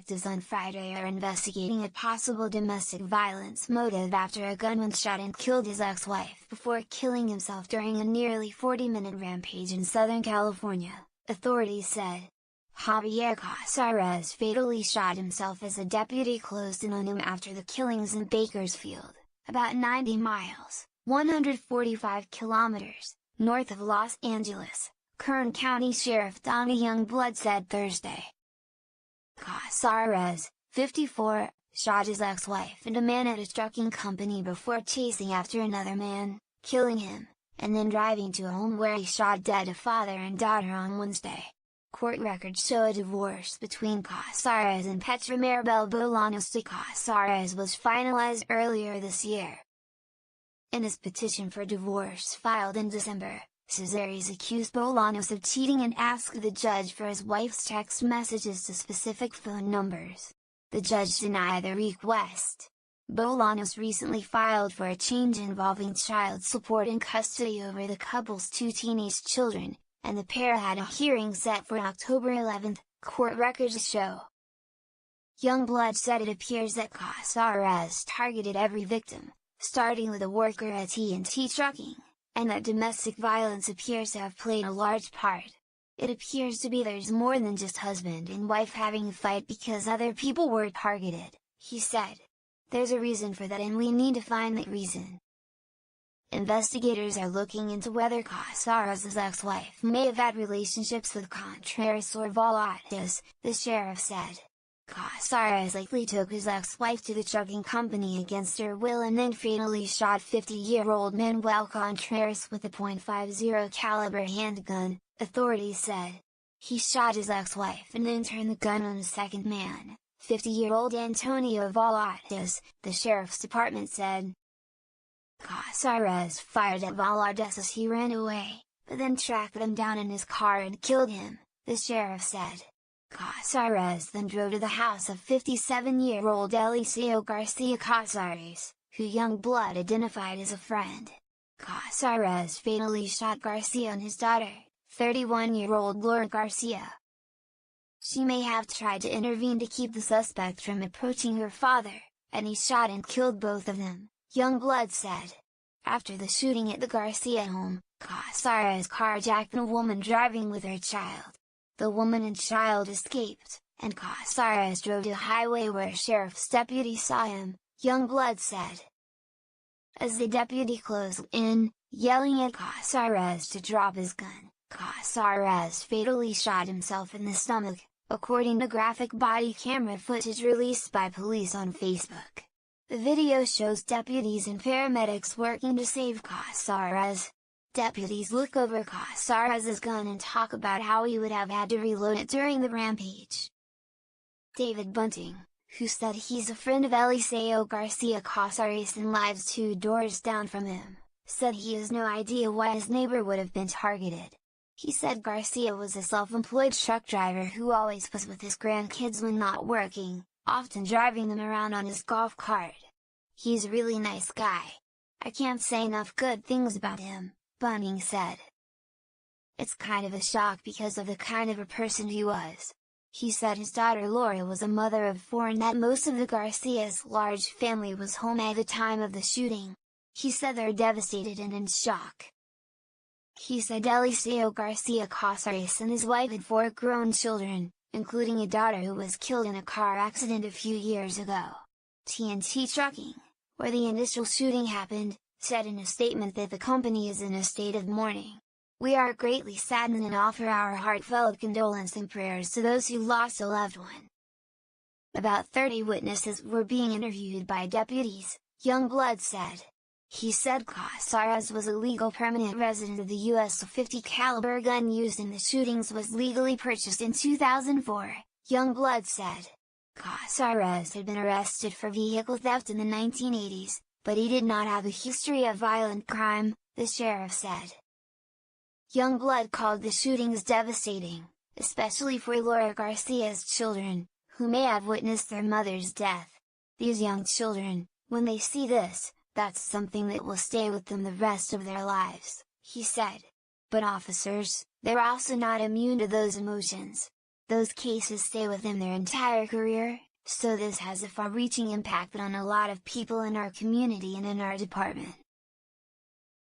detectives on Friday are investigating a possible domestic violence motive after a gunman shot and killed his ex-wife before killing himself during a nearly 40-minute rampage in Southern California, authorities said. Javier Casarez fatally shot himself as a deputy closed in on him after the killings in Bakersfield, about 90 miles, 145 kilometers, north of Los Angeles, Kern County Sheriff Donna Youngblood said Thursday. Casarez, 54, shot his ex-wife and a man at a trucking company before chasing after another man, killing him, and then driving to a home where he shot dead a father and daughter on Wednesday. Court records show a divorce between Casarez and Petra Maribel Bolaños de Casarez was finalized earlier this year. In his petition for divorce filed in December, Casarez accused Bolaños of cheating and asked the judge for his wife's text messages to specific phone numbers. The judge denied the request. Bolaños recently filed for a change involving child support and custody over the couple's 2 teenage children, and the pair had a hearing set for October 11, court records show. Youngblood said it appears that Casarez targeted every victim, starting with a worker at T&T Trucking, and that domestic violence appears to have played a large part. It appears to be there's more than just husband and wife having a fight because other people were targeted, he said. There's a reason for that and we need to find that reason. Investigators are looking into whether Casarez's ex-wife may have had relationships with Contreras or Valadas, the sheriff said. Casarez likely took his ex-wife to the trucking company against her will and then fatally shot 50-year-old Manuel Contreras with a .50 caliber handgun, authorities said. He shot his ex-wife and then turned the gun on a second man, 50-year-old Antonio Valadas, the sheriff's department said. Casarez fired at Valadas as he ran away, but then tracked him down in his car and killed him, the sheriff said. Casarez then drove to the house of 57-year-old Eliseo Garcia Casarez, who Youngblood identified as a friend. Casarez fatally shot Garcia and his daughter, 31-year-old Laura Garcia. She may have tried to intervene to keep the suspect from approaching her father, and he shot and killed both of them, Youngblood said. After the shooting at the Garcia home, Casarez carjacked a woman driving with her child. The woman and child escaped, and Casarez drove to a highway where a sheriff's deputy saw him, Youngblood said. As the deputy closed in, yelling at Casarez to drop his gun, Casarez fatally shot himself in the stomach, according to graphic body camera footage released by police on Facebook. The video shows deputies and paramedics working to save Casarez. Deputies look over Casarez's gun and talk about how he would have had to reload it during the rampage. David Bunting, who said he's a friend of Eliseo Garcia Casarez and lives 2 doors down from him, said he has no idea why his neighbor would have been targeted. He said Garcia was a self-employed truck driver who always was with his grandkids when not working, often driving them around on his golf cart. He's a really nice guy. I can't say enough good things about him, Bunting said. It's kind of a shock because of the kind of a person he was. He said his daughter Laura was a mother of 4 and that most of the Garcia's large family was home at the time of the shooting. He said they're devastated and in shock. He said Eliseo Garcia Casarez and his wife had 4 grown children, including a daughter who was killed in a car accident a few years ago. T&T Trucking, where the initial shooting happened, said in a statement that the company is in a state of mourning. We are greatly saddened and offer our heartfelt condolence and prayers to those who lost a loved one. About 30 witnesses were being interviewed by deputies, Youngblood said. He said Casarez was a legal permanent resident of the U.S. A .50 caliber gun used in the shootings was legally purchased in 2004, Youngblood said. Casarez had been arrested for vehicle theft in the 1980s, but he did not have a history of violent crime, the sheriff said. Youngblood called the shootings devastating, especially for Laura Garcia's children, who may have witnessed their mother's death. These young children, when they see this, that's something that will stay with them the rest of their lives, he said. But officers, they're also not immune to those emotions. those cases stay with them their entire career, so this has a far-reaching impact on a lot of people in our community and in our department.